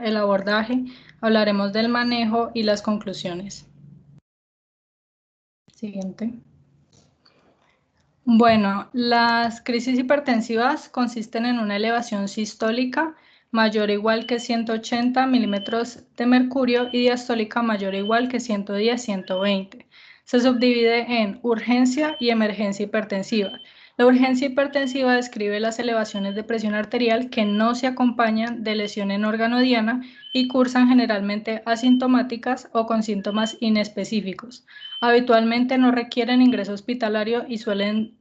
el abordaje, hablaremos del manejo y las conclusiones. Siguiente. Bueno, las crisis hipertensivas consisten en una elevación sistólica mayor o igual que 180 milímetros de mercurio y diastólica mayor o igual que 110-120. Se subdivide en urgencia y emergencia hipertensiva. La urgencia hipertensiva describe las elevaciones de presión arterial que no se acompañan de lesión en órgano diana y cursan generalmente asintomáticas o con síntomas inespecíficos. Habitualmente no requieren ingreso hospitalario y suelen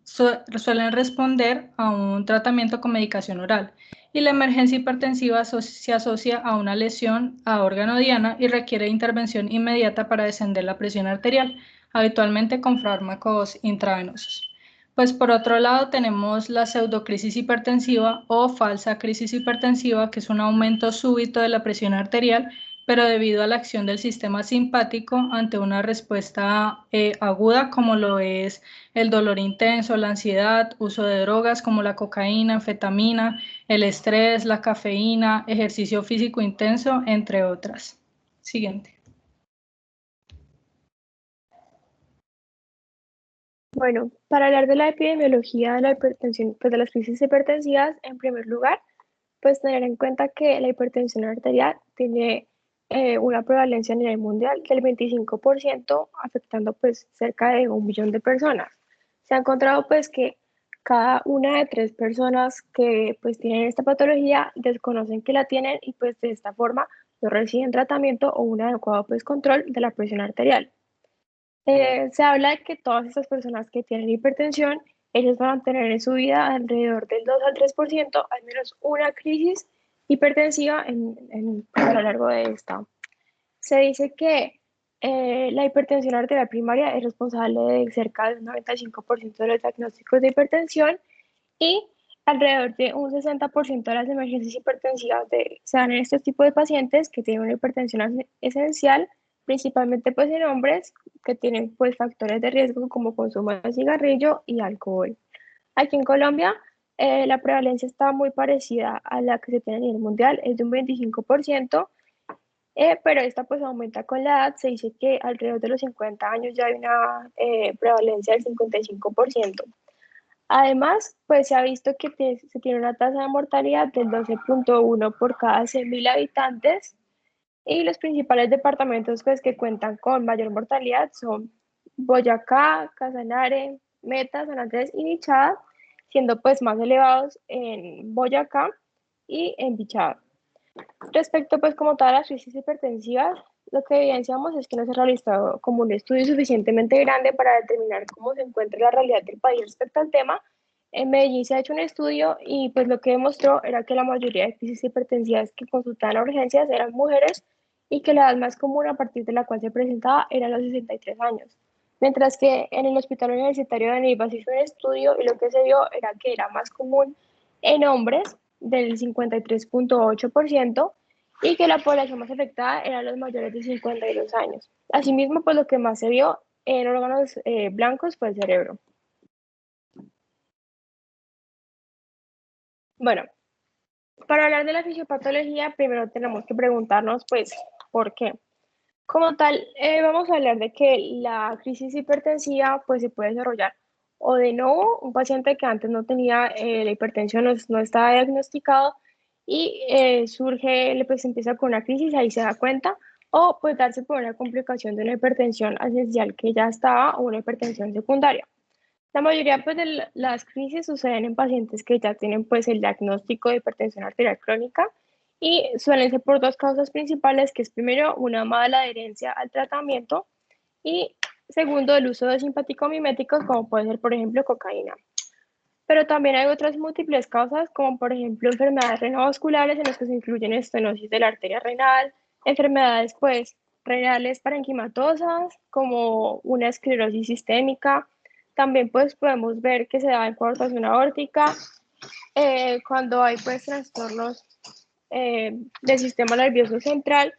responder a un tratamiento con medicación oral. Y la emergencia hipertensiva se asocia a una lesión a órgano diana y requiere intervención inmediata para descender la presión arterial, habitualmente con fármacos intravenosos. Pues por otro lado tenemos la pseudocrisis hipertensiva o falsa crisis hipertensiva, que es un aumento súbito de la presión arterial, pero debido a la acción del sistema simpático ante una respuesta aguda, como lo es el dolor intenso, la ansiedad, uso de drogas como la cocaína, anfetamina, el estrés, la cafeína, ejercicio físico intenso, entre otras. Siguiente. Bueno, para hablar de la epidemiología de la hipertensión, pues de las crisis hipertensivas, en primer lugar, pues tener en cuenta que la hipertensión arterial tiene una prevalencia a nivel mundial del 25%, afectando pues cerca de 1 millón de personas. Se ha encontrado pues que cada una de 3 personas que pues tienen esta patología desconocen que la tienen y pues de esta forma no reciben tratamiento o un adecuado pues control de la presión arterial. Se habla de que todas estas personas que tienen hipertensión, ellos van a tener en su vida alrededor del 2 al 3%, al menos una crisis hipertensiva a lo largo de esta. Se dice que la hipertensión arterial primaria es responsable de cerca del 95% de los diagnósticos de hipertensión y alrededor de un 60% de las emergencias hipertensivas se dan en este tipo de pacientes que tienen una hipertensión esencial, principalmente pues en hombres que tienen pues factores de riesgo como consumo de cigarrillo y alcohol. Aquí en Colombia la prevalencia está muy parecida a la que se tiene a nivel mundial, es de un 25%, pero esta pues aumenta con la edad. Se dice que alrededor de los 50 años ya hay una prevalencia del 55%. Además, pues se ha visto que se tiene una tasa de mortalidad del 12.1 por cada 100.000 habitantes y los principales departamentos pues, que cuentan con mayor mortalidad son Boyacá, Casanare, Meta, San Andrés y Bichada, siendo pues más elevados en Boyacá y en Bichada. Respecto, pues, como tal, a las crisis hipertensivas, lo que evidenciamos es que no se ha realizado como un estudio suficientemente grande para determinar cómo se encuentra la realidad del país respecto al tema. En Medellín se ha hecho un estudio y pues lo que demostró era que la mayoría de crisis hipertensivas que consultaban a urgencias eran mujeres y que la edad más común a partir de la cual se presentaba era los 63 años. Mientras que en el Hospital Universitario de Neiva se hizo un estudio y lo que se vio era que era más común en hombres del 53.8% y que la población más afectada eran los mayores de 52 años. Asimismo, pues lo que más se vio en órganos blancos fue el cerebro. Bueno, para hablar de la fisiopatología, primero tenemos que preguntarnos, pues, ¿por qué? Como tal, vamos a hablar de que la crisis hipertensiva, pues, se puede desarrollar o de nuevo, un paciente que antes no tenía la hipertensión, no estaba diagnosticado y surge, pues empieza con una crisis, ahí se da cuenta, o puede darse por una complicación de una hipertensión esencial que ya estaba o una hipertensión secundaria. La mayoría pues, de las crisis suceden en pacientes que ya tienen pues, el diagnóstico de hipertensión arterial crónica y suelen ser por 2 causas principales, que es primero una mala adherencia al tratamiento y segundo el uso de simpático-miméticos como puede ser por ejemplo cocaína. Pero también hay otras múltiples causas como por ejemplo enfermedades renovasculares en las que se incluyen estenosis de la arteria renal, enfermedades pues renales parenquimatosas como una esclerosis sistémica. También pues podemos ver que se da en coartación aórtica, cuando hay pues trastornos del sistema nervioso central,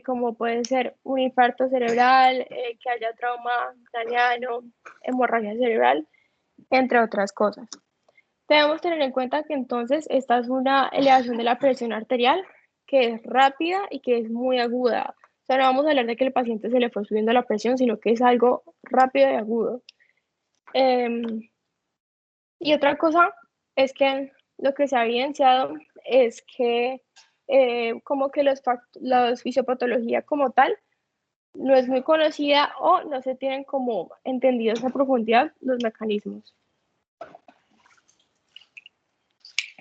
como puede ser un infarto cerebral, que haya trauma craneano, hemorragia cerebral, entre otras cosas. Debemos tener en cuenta que entonces esta es una elevación de la presión arterial que es rápida y que es muy aguda. O sea, no vamos a hablar de que el paciente se le fue subiendo la presión, sino que es algo rápido y agudo. Y otra cosa es que lo que se ha evidenciado es que como que los fisiopatología como tal no es muy conocida o no se tienen como entendidos a profundidad los mecanismos.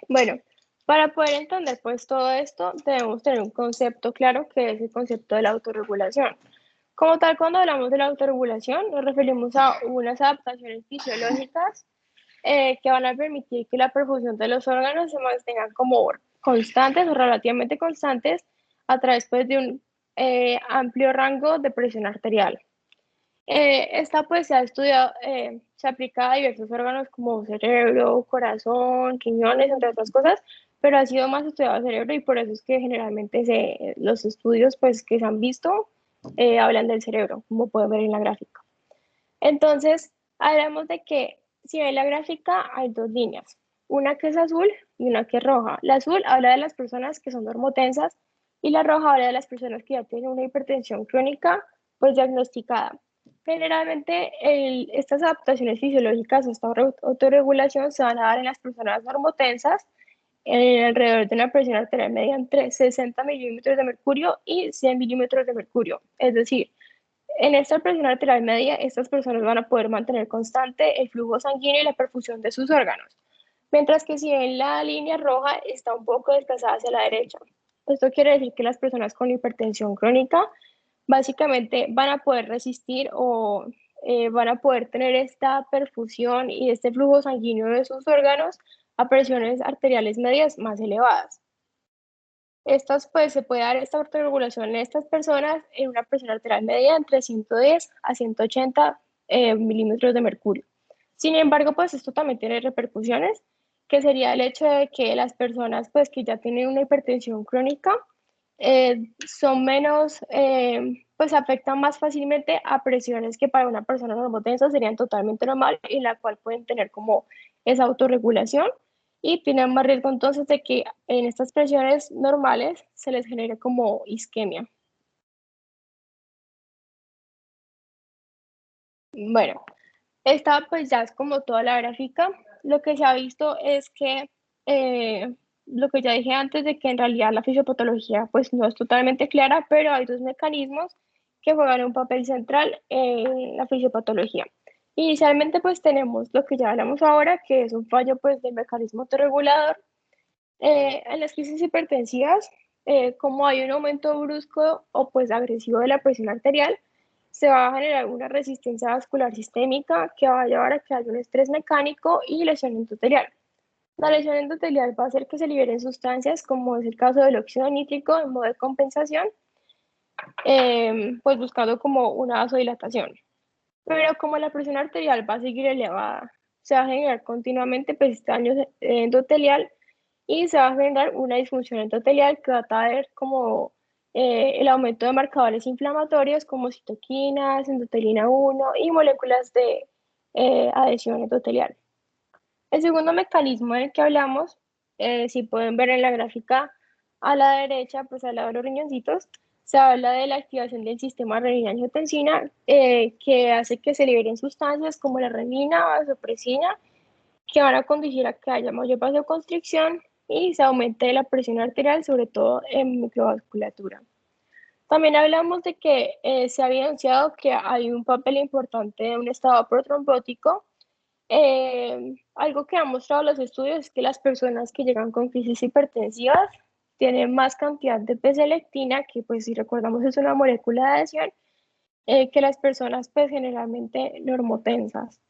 Bueno, para poder entender pues todo esto debemos tener un concepto claro que es el concepto de la autorregulación. Como tal, cuando hablamos de la autorregulación nos referimos a unas adaptaciones fisiológicas que van a permitir que la perfusión de los órganos se mantengan como constantes o relativamente constantes a través pues, de un amplio rango de presión arterial. Esta pues se ha estudiado, se aplica a diversos órganos como cerebro, corazón, riñones, entre otras cosas, pero ha sido más estudiado el cerebro y por eso es que generalmente los estudios pues, que se han visto hablan del cerebro, como pueden ver en la gráfica. Entonces, hablamos de que si ven la gráfica hay dos líneas, una que es azul y una que es roja. La azul habla de las personas que son normotensas y la roja habla de las personas que ya tienen una hipertensión crónica pues diagnosticada. Generalmente estas adaptaciones fisiológicas, esta autorregulación se van a dar en las personas normotensas alrededor de una presión arterial media entre 60 milímetros de mercurio y 100 milímetros de mercurio. Es decir, en esta presión arterial media, estas personas van a poder mantener constante el flujo sanguíneo y la perfusión de sus órganos, mientras que si en la línea roja está un poco desplazada hacia la derecha. Esto quiere decir que las personas con hipertensión crónica básicamente van a poder resistir o van a poder tener esta perfusión y este flujo sanguíneo de sus órganos a presiones arteriales medias más elevadas. Estas, pues, se puede dar esta autorregulación en estas personas en una presión arterial media entre 110 a 180 milímetros de mercurio. Sin embargo, pues esto también tiene repercusiones, que sería el hecho de que las personas pues, que ya tienen una hipertensión crónica son menos, pues afectan más fácilmente a presiones que para una persona normotensa serían totalmente normal y la cual pueden tener como esa autorregulación y tienen más riesgo entonces de que en estas presiones normales se les genere como isquemia. Bueno, esta pues ya es como toda la gráfica. Lo que se ha visto es que lo que ya dije antes de que en realidad la fisiopatología pues no es totalmente clara, pero hay dos mecanismos que juegan un papel central en la fisiopatología. Inicialmente pues tenemos lo que ya hablamos ahora, que es un fallo pues del mecanismo autorregulador. En las crisis hipertensivas, como hay un aumento brusco o pues agresivo de la presión arterial, se va a generar una resistencia vascular sistémica que va a llevar a que haya un estrés mecánico y lesión endotelial. La lesión endotelial va a hacer que se liberen sustancias, como es el caso del óxido nítrico en modo de compensación, pues buscando como una vasodilatación. Pero como la presión arterial va a seguir elevada, se va a generar continuamente pues, este daño endotelial y se va a generar una disfunción endotelial que va a traer como el aumento de marcadores inflamatorios como citoquinas, endotelina 1 y moléculas de adhesión endotelial. El segundo mecanismo del que hablamos, si pueden ver en la gráfica a la derecha, pues al lado de los riñoncitos, se habla de la activación del sistema renina-angiotensina que hace que se liberen sustancias como la renina, vasopresina, que van a conducir a que haya mayor vasoconstricción y se aumente la presión arterial, sobre todo en microvasculatura. También hablamos de que se ha evidenciado que hay un papel importante de un estado protrombótico. Algo que han mostrado los estudios es que las personas que llegan con crisis hipertensivas tienen más cantidad de P-selectina, que pues si recordamos es una molécula de adhesión, que las personas pues generalmente normotensas.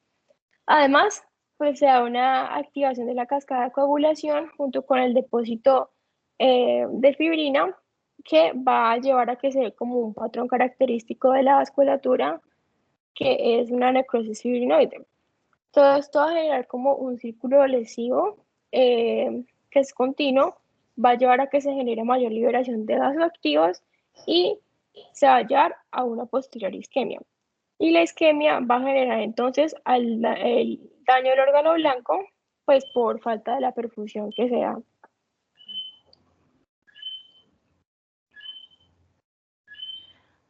Además, pues se da una activación de la cascada de coagulación junto con el depósito de fibrina que va a llevar a que se dé como un patrón característico de la vasculatura que es una necrosis fibrinoide. Todo esto va a generar como un círculo lesivo que es continuo, va a llevar a que se genere mayor liberación de vasoactivos y se va a llevar a una posterior isquemia. Y la isquemia va a generar entonces el daño del órgano blanco, pues por falta de la perfusión que se da.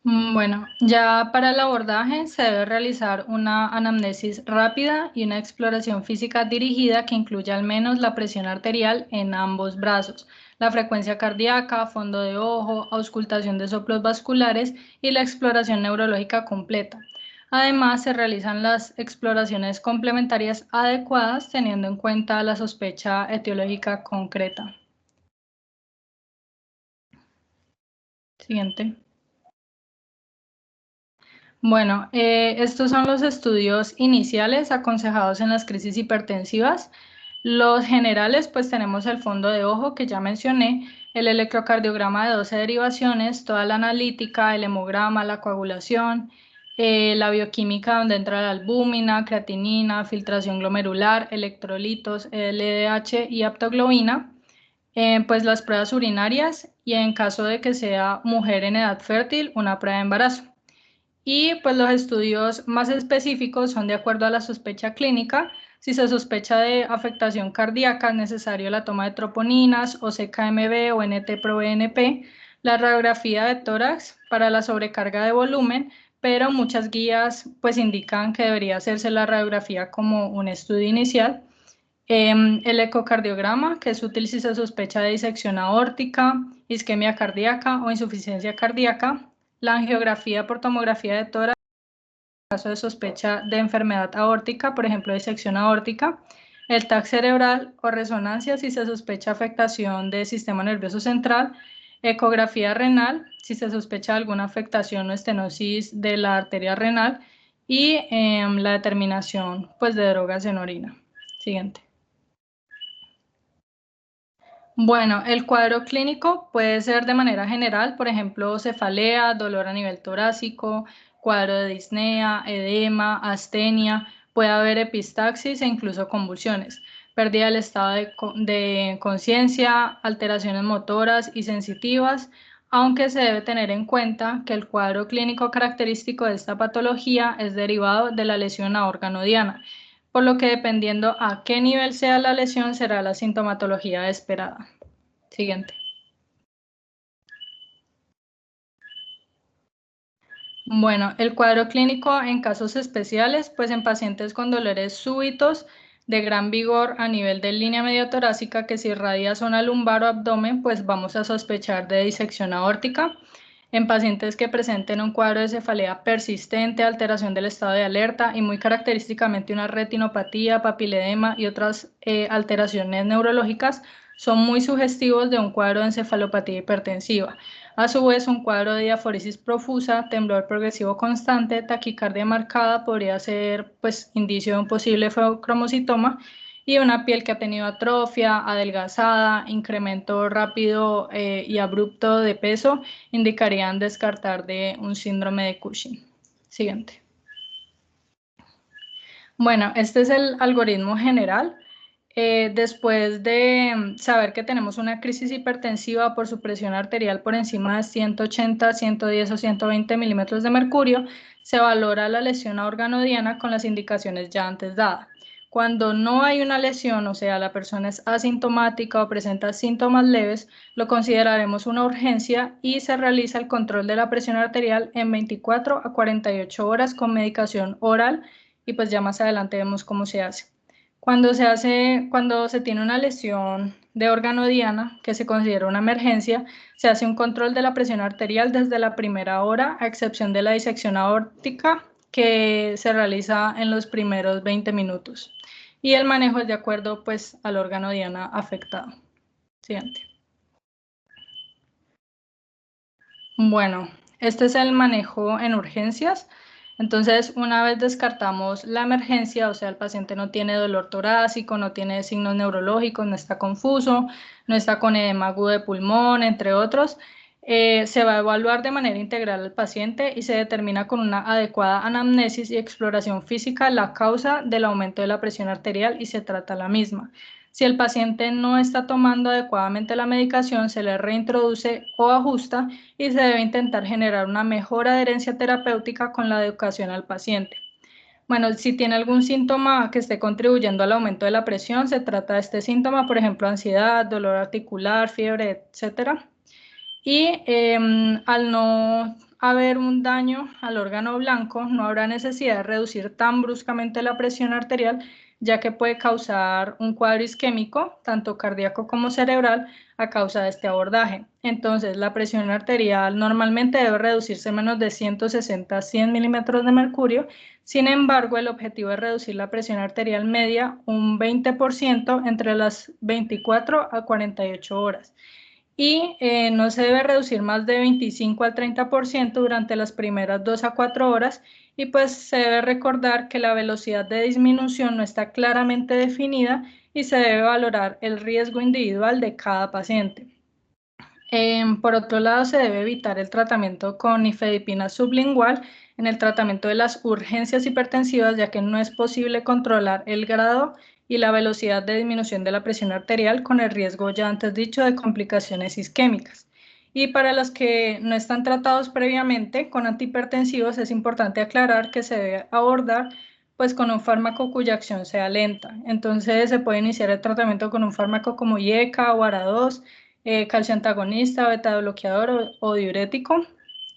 Bueno, ya para el abordaje se debe realizar una anamnesis rápida y una exploración física dirigida que incluya al menos la presión arterial en ambos brazos, la frecuencia cardíaca, fondo de ojo, auscultación de soplos vasculares y la exploración neurológica completa. Además, se realizan las exploraciones complementarias adecuadas teniendo en cuenta la sospecha etiológica concreta. Siguiente. Bueno, estos son los estudios iniciales aconsejados en las crisis hipertensivas. Los generales, pues tenemos el fondo de ojo que ya mencioné, el electrocardiograma de 12 derivaciones, toda la analítica, el hemograma, la coagulación, la bioquímica donde entra la albúmina, creatinina, filtración glomerular, electrolitos, LDH y aptoglobina, pues las pruebas urinarias y en caso de que sea mujer en edad fértil, una prueba de embarazo. Y pues los estudios más específicos son de acuerdo a la sospecha clínica. Si se sospecha de afectación cardíaca, es necesario la toma de troponinas o CKMB o NT-proBNP, la radiografía de tórax para la sobrecarga de volumen, pero muchas guías pues indican que debería hacerse la radiografía como un estudio inicial. El ecocardiograma, que es útil si se sospecha de disección aórtica, isquemia cardíaca o insuficiencia cardíaca. La angiografía por tomografía de tórax en caso de sospecha de enfermedad aórtica, por ejemplo, disección aórtica. El TAC cerebral o resonancia si se sospecha afectación del sistema nervioso central. Ecografía renal si se sospecha alguna afectación o estenosis de la arteria renal. Y la determinación pues, de drogas en orina. Siguiente. Bueno, el cuadro clínico puede ser de manera general, por ejemplo, cefalea, dolor a nivel torácico, cuadro de disnea, edema, astenia, puede haber epistaxis e incluso convulsiones, pérdida del estado de conciencia, alteraciones motoras y sensitivas, aunque se debe tener en cuenta que el cuadro clínico característico de esta patología es derivado de la lesión a órgano diana, por lo que dependiendo a qué nivel sea la lesión será la sintomatología esperada. Siguiente. Bueno, el cuadro clínico en casos especiales, pues en pacientes con dolores súbitos de gran vigor a nivel de línea media torácica que se irradia zona lumbar o abdomen, pues vamos a sospechar de disección aórtica. En pacientes que presenten un cuadro de cefalea persistente, alteración del estado de alerta y muy característicamente una retinopatía, papiledema y otras alteraciones neurológicas, son muy sugestivos de un cuadro de encefalopatía hipertensiva. A su vez, un cuadro de diaforesis profusa, temblor progresivo constante, taquicardia marcada podría ser pues, indicio de un posible feocromocitoma, y una piel que ha tenido atrofia, adelgazada, incremento rápido y abrupto de peso indicarían descartar de un síndrome de Cushing. Siguiente. Bueno, este es el algoritmo general. Después de saber que tenemos una crisis hipertensiva por su presión arterial por encima de 180, 110 o 120 milímetros de mercurio, se valora la lesión a órgano diana con las indicaciones ya antes dadas. Cuando no hay una lesión, o sea, la persona es asintomática o presenta síntomas leves, lo consideraremos una urgencia y se realiza el control de la presión arterial en 24 a 48 horas con medicación oral y pues ya más adelante vemos cómo se hace. Cuando se tiene una lesión de órgano diana, que se considera una emergencia, se hace un control de la presión arterial desde la primera hora, a excepción de la disección aórtica, que se realiza en los primeros 20 minutos. Y el manejo es de acuerdo pues, al órgano diana afectado. Siguiente. Bueno, este es el manejo en urgencias. Entonces, una vez descartamos la emergencia, o sea, el paciente no tiene dolor torácico, no tiene signos neurológicos, no está confuso, no está con edema agudo de pulmón, entre otros, se va a evaluar de manera integral al paciente y se determina con una adecuada anamnesis y exploración física la causa del aumento de la presión arterial y se trata la misma. Si el paciente no está tomando adecuadamente la medicación, se le reintroduce o ajusta y se debe intentar generar una mejor adherencia terapéutica con la educación al paciente. Bueno, si tiene algún síntoma que esté contribuyendo al aumento de la presión, se trata de este síntoma, por ejemplo, ansiedad, dolor articular, fiebre, etc. Y al no haber un daño al órgano blanco, no habrá necesidad de reducir tan bruscamente la presión arterial, ya que puede causar un cuadro isquémico, tanto cardíaco como cerebral, a causa de este abordaje. Entonces, la presión arterial normalmente debe reducirse menos de 160 a 100 milímetros de mercurio. Sin embargo, el objetivo es reducir la presión arterial media un 20% entre las 24 a 48 horas. Y no se debe reducir más de 25 al 30% durante las primeras 2 a 4 horas, y pues se debe recordar que la velocidad de disminución no está claramente definida y se debe valorar el riesgo individual de cada paciente. Por otro lado, se debe evitar el tratamiento con nifedipina sublingual en el tratamiento de las urgencias hipertensivas, ya que no es posible controlar el grado y la velocidad de disminución de la presión arterial con el riesgo ya antes dicho de complicaciones isquémicas. Y para los que no están tratados previamente con antihipertensivos, es importante aclarar que se debe abordar pues con un fármaco cuya acción sea lenta. Entonces se puede iniciar el tratamiento con un fármaco como IECA o ARA2, calcio antagonista, beta bloqueador o diurético,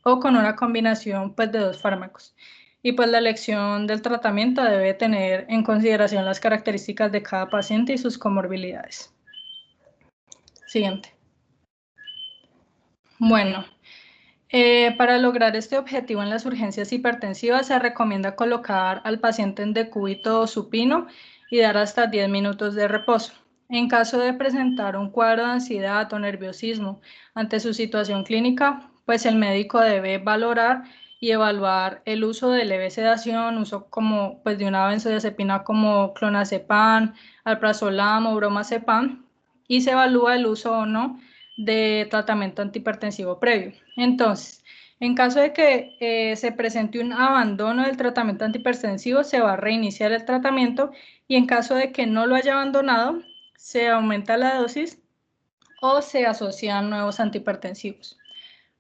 o con una combinación pues, de dos fármacos. Y pues la elección del tratamiento debe tener en consideración las características de cada paciente y sus comorbilidades. Siguiente. Bueno, para lograr este objetivo en las urgencias hipertensivas se recomienda colocar al paciente en decúbito supino y dar hasta 10 minutos de reposo. En caso de presentar un cuadro de ansiedad o nerviosismo ante su situación clínica, pues el médico debe valorar y evaluar el uso de leve sedación, uso como pues de una benzodiazepina como clonazepam, alprazolam o bromazepam, y se evalúa el uso o no de tratamiento antihipertensivo previo. Entonces, en caso de que se presente un abandono del tratamiento antihipertensivo, se va a reiniciar el tratamiento, y en caso de que no lo haya abandonado, se aumenta la dosis o se asocian nuevos antihipertensivos.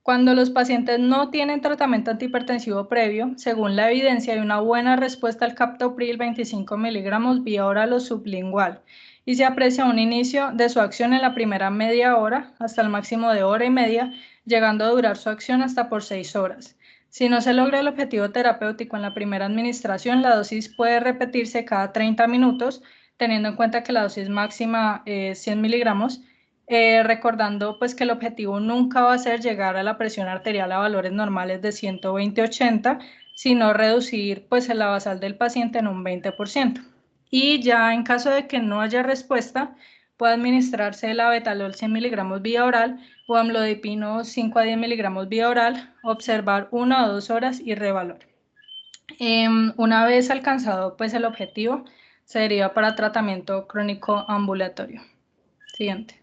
Cuando los pacientes no tienen tratamiento antihipertensivo previo, según la evidencia, hay una buena respuesta al captopril 25 miligramos vía oral o sublingual, y se aprecia un inicio de su acción en la primera media hora hasta el máximo de hora y media, llegando a durar su acción hasta por 6 horas. Si no se logra el objetivo terapéutico en la primera administración, la dosis puede repetirse cada 30 minutos, teniendo en cuenta que la dosis máxima es 100 miligramos, recordando pues que el objetivo nunca va a ser llegar a la presión arterial a valores normales de 120-80, sino reducir pues la basal del paciente en un 20%. Y ya en caso de que no haya respuesta, puede administrarse la betalol 100 miligramos vía oral o amlodipino 5 a 10 miligramos vía oral, observar 1 o 2 horas y revalor. Una vez alcanzado pues el objetivo, se deriva para tratamiento crónico ambulatorio. Siguiente.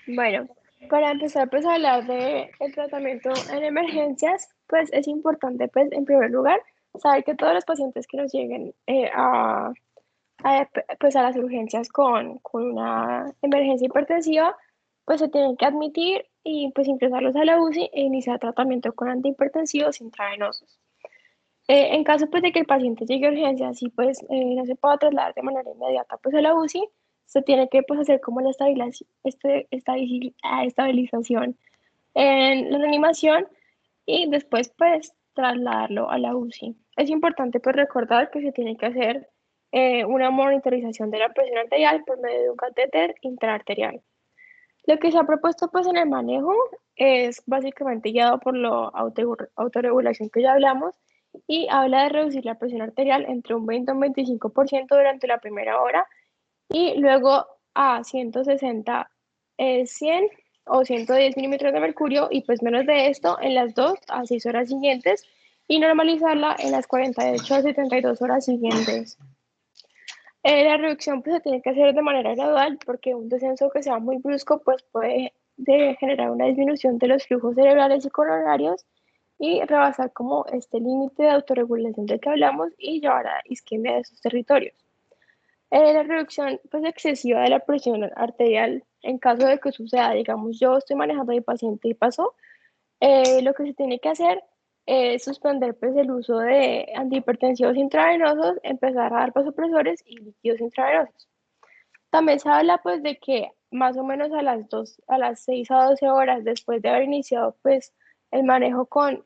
Bueno, para empezar pues a hablar de el tratamiento en emergencias, pues es importante pues en primer lugar saber que todos los pacientes que nos lleguen pues a las urgencias con una emergencia hipertensiva, pues se tienen que admitir y pues ingresarlos a la UCI e iniciar tratamiento con antihipertensivos intravenosos. En caso pues de que el paciente llegue a urgencias y pues no se pueda trasladar de manera inmediata pues a la UCI, se tiene que pues hacer como la estabilización en la reanimación y después pues trasladarlo a la UCI. Es importante pues recordar que se tiene que hacer una monitorización de la presión arterial por medio de un catéter intraarterial. Lo que se ha propuesto pues en el manejo es básicamente guiado por la autorregulación que ya hablamos, y habla de reducir la presión arterial entre un 20 y un 25% durante la primera hora y luego a 160, 100 o 110 milímetros de mercurio, y pues menos de esto en las 2 a 6 horas siguientes, y normalizarla en las 48 a 72 horas siguientes. La reducción pues se tiene que hacer de manera gradual porque un descenso que sea muy brusco pues puede generar una disminución de los flujos cerebrales y coronarios y rebasar como este límite de autorregulación del que hablamos y llevar a isquemia de esos territorios. La reducción pues excesiva de la presión arterial, en caso de que suceda, digamos, yo estoy manejando a mi paciente y pasó, lo que se tiene que hacer es suspender pues, el uso de antihipertensivos intravenosos, empezar a dar vasopresores y líquidos intravenosos. También se habla pues de que más o menos a las 6 a 12 horas después de haber iniciado pues el manejo con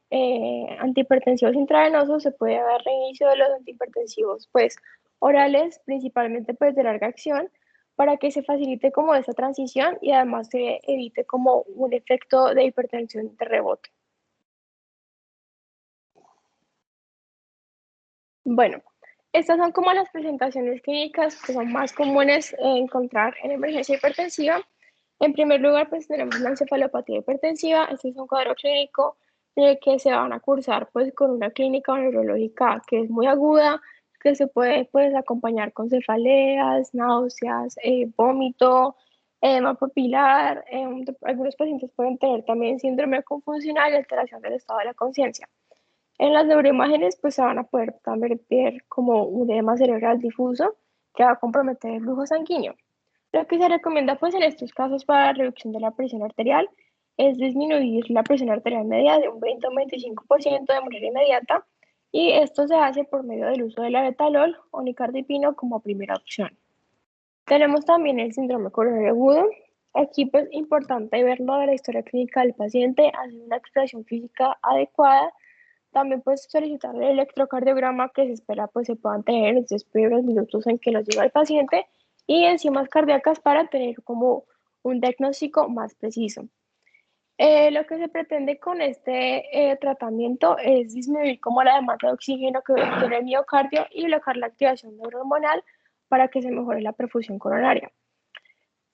antihipertensivos intravenosos se puede dar reinicio de los antihipertensivos pues orales, principalmente pues de larga acción, para que se facilite como esa transición y además se evite como un efecto de hipertensión de rebote. Bueno, estas son como las presentaciones clínicas que son más comunes encontrar en emergencia hipertensiva. En primer lugar, pues tenemos la encefalopatía hipertensiva. Este es un cuadro clínico en el que se van a cursar pues con una clínica neurológica que es muy aguda, que se puede pues acompañar con cefaleas, náuseas, vómito, edema papilar. Algunos pacientes pueden tener también síndrome confusional y alteración del estado de la conciencia. En las neuroimágenes pues se van a poder también ver como un edema cerebral difuso que va a comprometer el flujo sanguíneo. Lo que se recomienda pues en estos casos para la reducción de la presión arterial es disminuir la presión arterial media de un 20 o un 25% de manera inmediata y esto se hace por medio del uso del labetalol o nicardipino como primera opción. Tenemos también el síndrome coronario agudo. Aquí pues importante verlo de la historia clínica del paciente, hacer una exploración física adecuada, también puedes solicitar el electrocardiograma que se espera pues se puedan tener en estos primeros minutos en que los lleva el paciente y enzimas cardíacas para tener como un diagnóstico más preciso. Lo que se pretende con este tratamiento es disminuir como la demanda de oxígeno que tiene el miocardio y bloquear la activación neurohormonal para que se mejore la perfusión coronaria.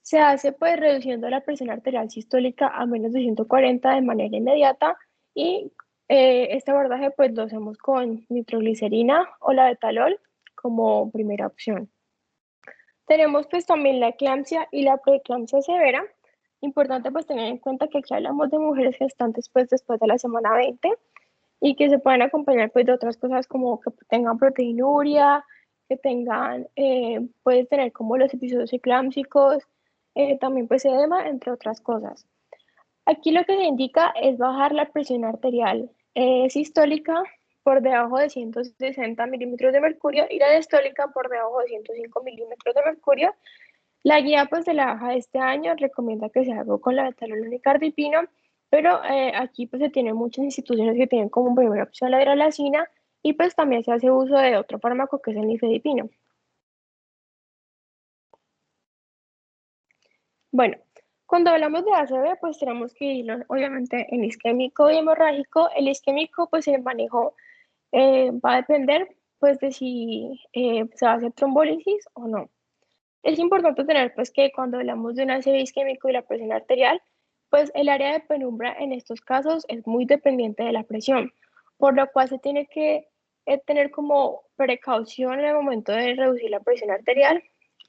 Se hace pues reduciendo la presión arterial sistólica a menos de 140 de manera inmediata y este abordaje pues lo hacemos con nitroglicerina o la betalol como primera opción. Tenemos pues también la eclampsia y la preeclampsia severa. Importante pues tener en cuenta que aquí hablamos de mujeres gestantes pues después de la semana 20 y que se pueden acompañar pues de otras cosas como que tengan proteinuria, que tengan, puedes tener como los episodios eclámpsicos, también pues edema, entre otras cosas. Aquí lo que se indica es bajar la presión arterial sistólica por debajo de 160 milímetros de mercurio y la diastólica por debajo de 105 milímetros de mercurio. La guía pues de la baja de este año recomienda que se haga con la betalol cardipino, pero aquí pues se tienen muchas instituciones que tienen como primera opción la hidralazina y pues también se hace uso de otro fármaco que es el nifedipino. Bueno, cuando hablamos de ACV, pues tenemos que irlo obviamente en isquémico y hemorrágico. El isquémico, pues el manejo va a depender pues de si se va a hacer trombólisis o no. Es importante tener pues que cuando hablamos de un ACV isquémico y la presión arterial, pues el área de penumbra en estos casos es muy dependiente de la presión, por lo cual se tiene que tener como precaución en el momento de reducir la presión arterial,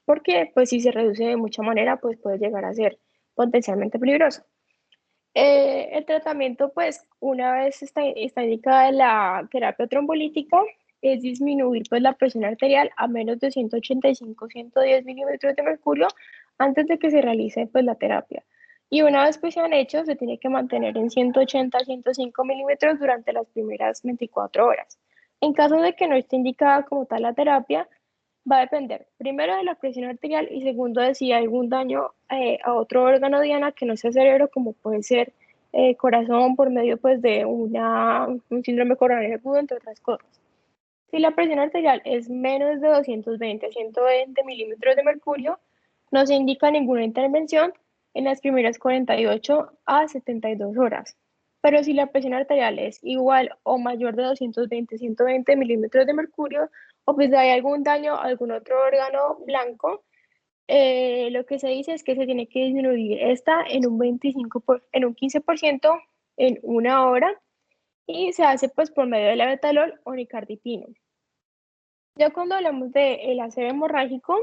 porque pues si se reduce de mucha manera, pues puede llegar a ser potencialmente peligroso. El tratamiento, pues, una vez está indicada la terapia trombolítica, es disminuir pues, la presión arterial a menos de 185-110 milímetros de mercurio antes de que se realice pues, la terapia. Y una vez pues, se han hecho, se tiene que mantener en 180-105 milímetros durante las primeras 24 horas. En caso de que no esté indicada como tal la terapia, va a depender primero de la presión arterial y segundo de si hay algún daño a otro órgano diana que no sea cerebro, como puede ser corazón por medio pues, de un síndrome coronario agudo, entre otras cosas. Si la presión arterial es menos de 220 a 120 milímetros de mercurio, no se indica ninguna intervención en las primeras 48 a 72 horas. Pero si la presión arterial es igual o mayor de 220 a 120 milímetros de mercurio, o pues hay algún daño a algún otro órgano blanco, lo que se dice es que se tiene que disminuir esta en un 15% en una hora y se hace pues por medio de la betalol o nicardipino. Ya cuando hablamos del ACV hemorrágico,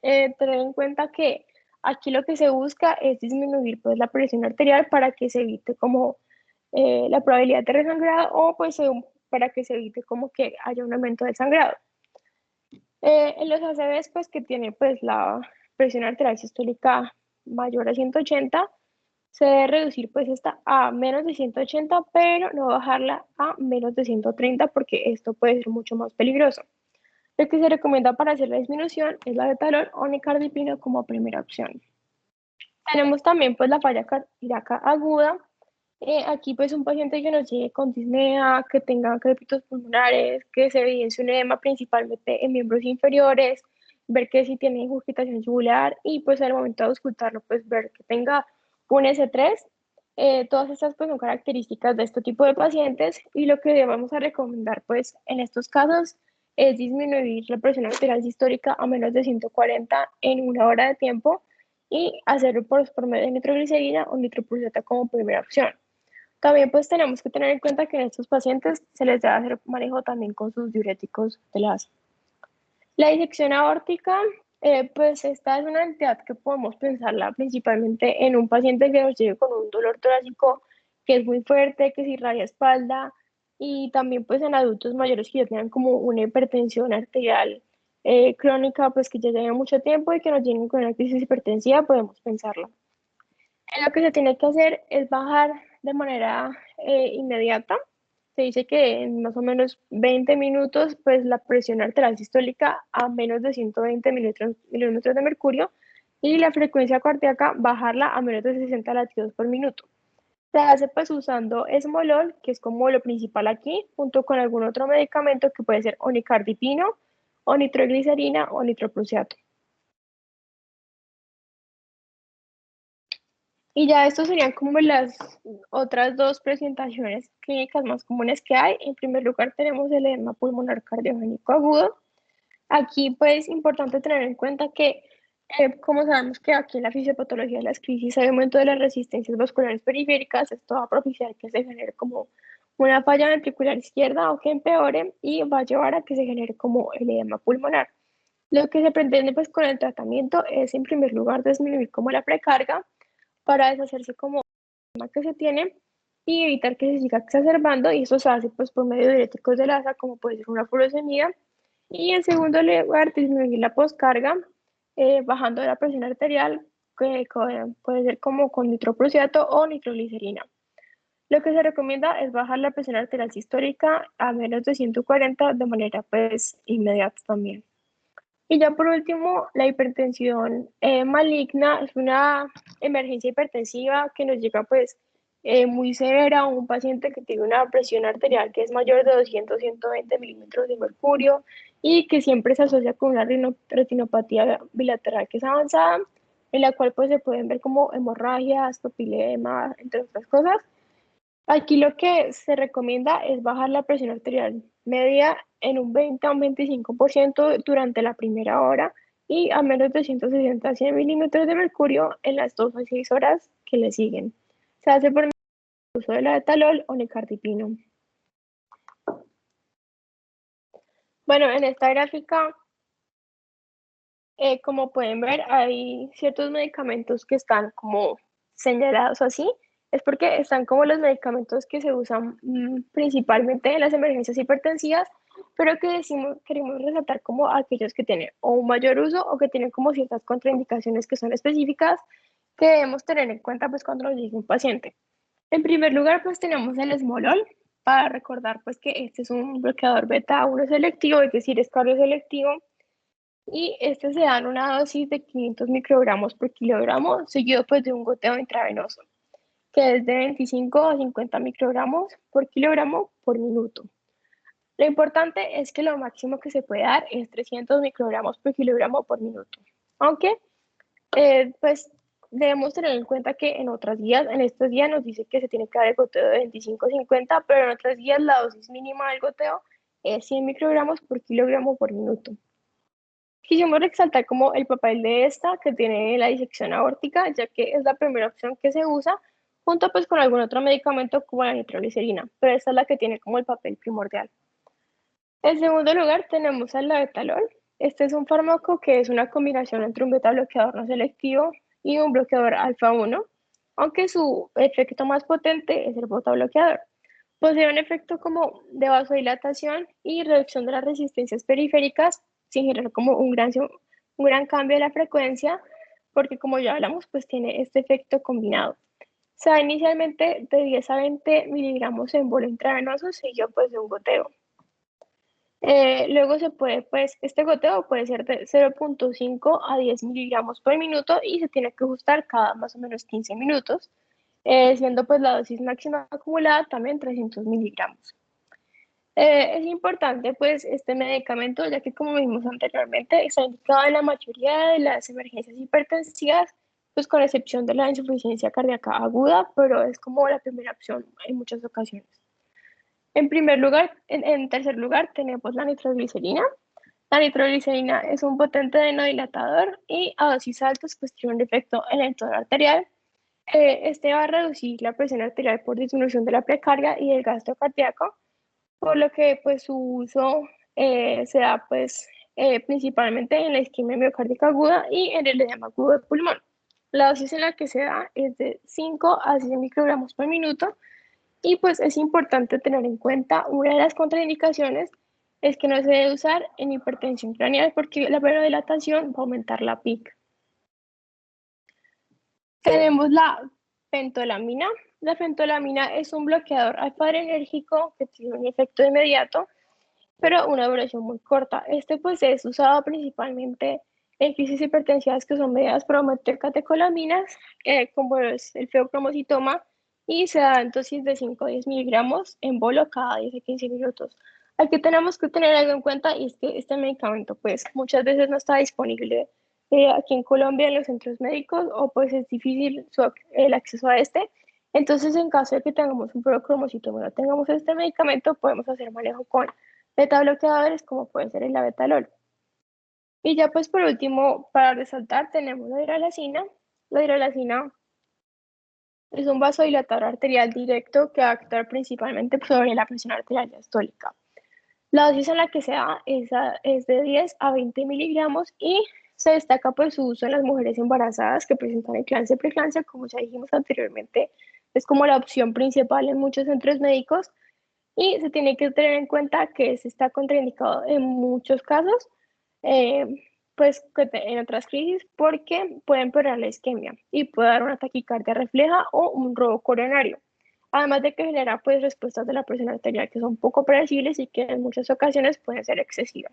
tener en cuenta que aquí lo que se busca es disminuir pues la presión arterial para que se evite como la probabilidad de resangrado o pues para que se evite como que haya un aumento del sangrado. En los ACVs pues que tienen pues la presión arterial sistólica mayor a 180, se debe reducir pues esta a menos de 180, pero no bajarla a menos de 130 porque esto puede ser mucho más peligroso. Lo que se recomienda para hacer la disminución es la betalol o nicardipino como primera opción. Tenemos también pues la falla cardíaca aguda. Aquí pues un paciente que nos llegue con disnea, que tenga crépitos pulmonares, que se evidencie un edema principalmente en miembros inferiores, ver que si tiene ingurgitación yugular y pues al momento de auscultarlo pues ver que tenga un S3. Todas estas pues son características de este tipo de pacientes y lo que debemos a recomendar pues en estos casos es disminuir la presión arterial sistólica a menos de 140 en una hora de tiempo y hacerlo por medio de nitroglicerina o nitroprusiato como primera opción. También pues tenemos que tener en cuenta que en estos pacientes se les debe hacer manejo también con sus diuréticos de la ASA. La disección aórtica, pues esta es una entidad que podemos pensarla principalmente en un paciente que nos llegue con un dolor torácico que es muy fuerte, que se irradia espalda y también pues en adultos mayores que ya tengan como una hipertensión arterial crónica, pues que ya lleven mucho tiempo y que nos lleguen con una crisis hipertensiva, podemos pensarla. Lo que se tiene que hacer es bajar de manera inmediata. Se dice que en más o menos 20 minutos, pues la presión arterial sistólica a menos de 120 milímetros de mercurio y la frecuencia cardíaca bajarla a menos de 60 latidos por minuto. Se hace pues usando esmolol, que es como lo principal aquí, junto con algún otro medicamento que puede ser onicardipino, o nitroglicerina o nitroprusiato. Y ya estos serían como las otras dos presentaciones clínicas más comunes que hay. En primer lugar tenemos el edema pulmonar cardiogénico agudo. Aquí pues es importante tener en cuenta que como sabemos que aquí en la fisiopatología de las crisis hay aumento de las resistencias vasculares periféricas, esto va a propiciar que se genere como una falla ventricular izquierda o que empeore y va a llevar a que se genere como el edema pulmonar. Lo que se pretende pues con el tratamiento es en primer lugar disminuir como la precarga para deshacerse como que se tiene y evitar que se siga exacerbando y eso se hace pues por medio de diuréticos de asa como puede ser una furosemida y en segundo lugar disminuir la poscarga bajando la presión arterial que puede ser como con nitroprusiato o nitroglicerina. Lo que se recomienda es bajar la presión arterial sistólica a menos de 140 de manera pues inmediata también. Y ya por último, la hipertensión maligna es una emergencia hipertensiva que nos llega pues muy severa a un paciente que tiene una presión arterial que es mayor de 200-120 milímetros de mercurio y que siempre se asocia con una retinopatía bilateral que es avanzada, en la cual pues se pueden ver como hemorragias, papilema, entre otras cosas. Aquí lo que se recomienda es bajar la presión arterial media en un 20 a un 25% durante la primera hora y a menos de 160 a 100 milímetros de mercurio en las 2 a 6 horas que le siguen. Se hace por medio del uso de la etalol o nicardipino. Bueno, en esta gráfica, como pueden ver, hay ciertos medicamentos que están como señalados así. Es porque están como los medicamentos que se usan principalmente en las emergencias hipertensivas, pero que queremos resaltar como aquellos que tienen o un mayor uso o que tienen como ciertas contraindicaciones que son específicas que debemos tener en cuenta pues cuando nos llegue un paciente. En primer lugar, pues tenemos el esmolol, para recordar pues que este es un bloqueador beta 1 selectivo, es decir, es cardioselectivo, y este se da en una dosis de 500 microgramos por kilogramo, seguido pues de un goteo intravenoso, que es de 25 a 50 microgramos por kilogramo por minuto. Lo importante es que lo máximo que se puede dar es 300 microgramos por kilogramo por minuto. Aunque, pues, debemos tener en cuenta que en otras guías, en estos días nos dice que se tiene que dar el goteo de 25 a 50, pero en otras guías la dosis mínima del goteo es 100 microgramos por kilogramo por minuto. Quisimos resaltar como el papel de esta que tiene la disección aórtica, ya que es la primera opción que se usa, junto pues con algún otro medicamento como la nitroglicerina, pero esta es la que tiene como el papel primordial. En segundo lugar tenemos el labetalol. Este es un fármaco que es una combinación entre un beta bloqueador no selectivo y un bloqueador alfa 1, aunque su efecto más potente es el beta bloqueador. Posee un efecto como de vasodilatación y reducción de las resistencias periféricas sin generar como un gran cambio de la frecuencia, porque como ya hablamos, pues tiene este efecto combinado. Se da inicialmente de 10 a 20 miligramos en bolo intravenoso, seguido pues de un goteo. Luego se puede, pues, este goteo puede ser de 0,5 a 10 miligramos por minuto y se tiene que ajustar cada más o menos 15 minutos, siendo pues la dosis máxima acumulada también 300 miligramos. Es importante pues este medicamento, ya que como vimos anteriormente, está indicado en la mayoría de las emergencias hipertensivas, pues con excepción de la insuficiencia cardíaca aguda, pero es como la primera opción en muchas ocasiones. En primer lugar, en tercer lugar tenemos la nitroglicerina. La nitroglicerina es un potente denodilatador y a dosis altas pues tiene un efecto en el entorno arterial. Este va a reducir la presión arterial por disminución de la precarga y el gasto cardíaco, por lo que pues su uso se da pues principalmente en la isquemia miocárdica aguda y en el edema agudo de pulmón. La dosis en la que se da es de 5 a 6 microgramos por minuto y pues es importante tener en cuenta una de las contraindicaciones es que no se debe usar en hipertensión craneal porque la vasodilatación va a aumentar la PIC. Tenemos la fentolamina. La fentolamina es un bloqueador alfa-adrenérgico que tiene un efecto inmediato, pero una duración muy corta. Este pues es usado principalmente en crisis hipertensivas que son mediadas por aumento de catecolaminas, como es el feocromocitoma, y se da en dosis de 5 a 10 miligramos en bolo cada 10 a 15 minutos. Aquí tenemos que tener algo en cuenta y es que este medicamento pues muchas veces no está disponible aquí en Colombia en los centros médicos o pues es difícil el acceso a este. Entonces, en caso de que tengamos un feocromocitoma, no tengamos este medicamento, podemos hacer manejo con beta bloqueadores como puede ser el labetalol. Y ya pues por último, para resaltar, tenemos la hidralazina. La hidralazina es un vasodilatador arterial directo que va a actuar principalmente sobre la presión arterial diastólica. La dosis en la que se da es de 10 a 20 miligramos y se destaca por su uso en las mujeres embarazadas que presentan eclampsia preeclampsia, como ya dijimos anteriormente, es como la opción principal en muchos centros médicos y se tiene que tener en cuenta que se está contraindicado en muchos casos, eh, pues en otras crisis, porque puede empeorar la isquemia y puede dar una taquicardia refleja o un robo coronario. Además de que genera pues respuestas de la presión arterial que son poco predecibles y que en muchas ocasiones pueden ser excesivas.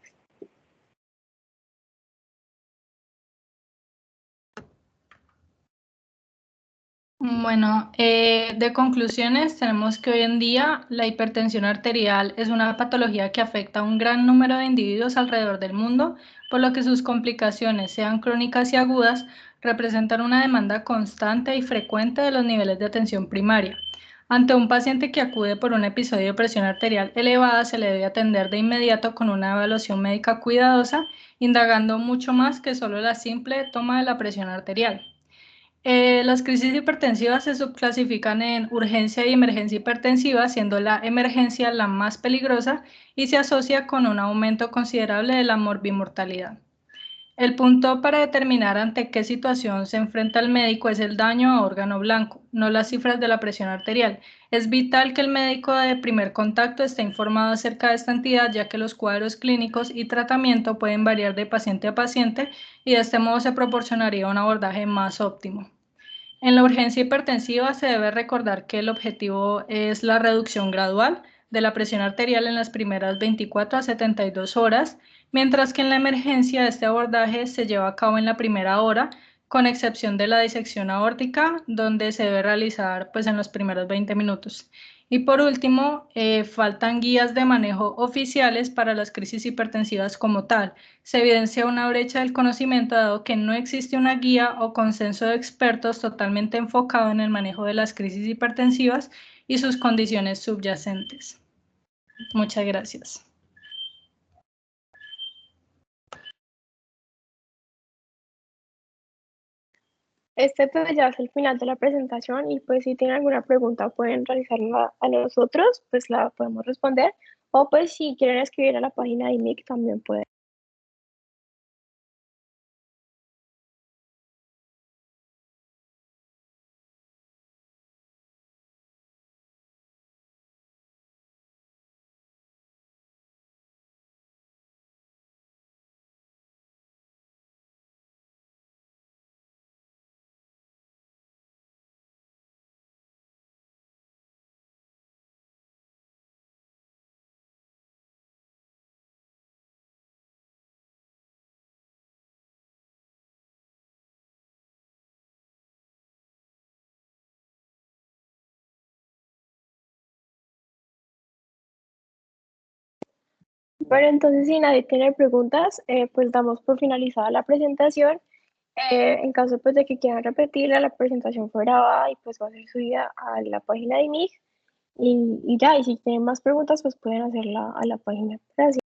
Bueno, de conclusiones, tenemos que hoy en día la hipertensión arterial es una patología que afecta a un gran número de individuos alrededor del mundo, por lo que sus complicaciones, sean crónicas y agudas, representan una demanda constante y frecuente de los niveles de atención primaria. Ante un paciente que acude por un episodio de presión arterial elevada, se le debe atender de inmediato con una evaluación médica cuidadosa, indagando mucho más que solo la simple toma de la presión arterial. Las crisis hipertensivas se subclasifican en urgencia y emergencia hipertensiva, siendo la emergencia la más peligrosa y se asocia con un aumento considerable de la morbimortalidad. El punto para determinar ante qué situación se enfrenta el médico es el daño a órgano blanco, no las cifras de la presión arterial. Es vital que el médico de primer contacto esté informado acerca de esta entidad, ya que los cuadros clínicos y tratamiento pueden variar de paciente a paciente y de este modo se proporcionaría un abordaje más óptimo. En la urgencia hipertensiva se debe recordar que el objetivo es la reducción gradual de la presión arterial en las primeras 24 a 72 horas, mientras que en la emergencia este abordaje se lleva a cabo en la primera hora, con excepción de la disección aórtica, donde se debe realizar pues, en los primeros 20 minutos. Y por último, faltan guías de manejo oficiales para las crisis hipertensivas como tal. Se evidencia una brecha del conocimiento dado que no existe una guía o consenso de expertos totalmente enfocado en el manejo de las crisis hipertensivas y sus condiciones subyacentes. Muchas gracias. Este pues ya es el final de la presentación y pues si tienen alguna pregunta pueden realizarla a nosotros, pues la podemos responder o pues si quieren escribir a la página de IMIC también pueden. Bueno, entonces si nadie tiene preguntas, pues damos por finalizada la presentación. En caso pues de que quieran repetirla, la presentación fue grabada y pues va a ser subida a la página de INIC y ya, y si tienen más preguntas pues pueden hacerla a la página. Gracias.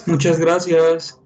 Muchas gracias.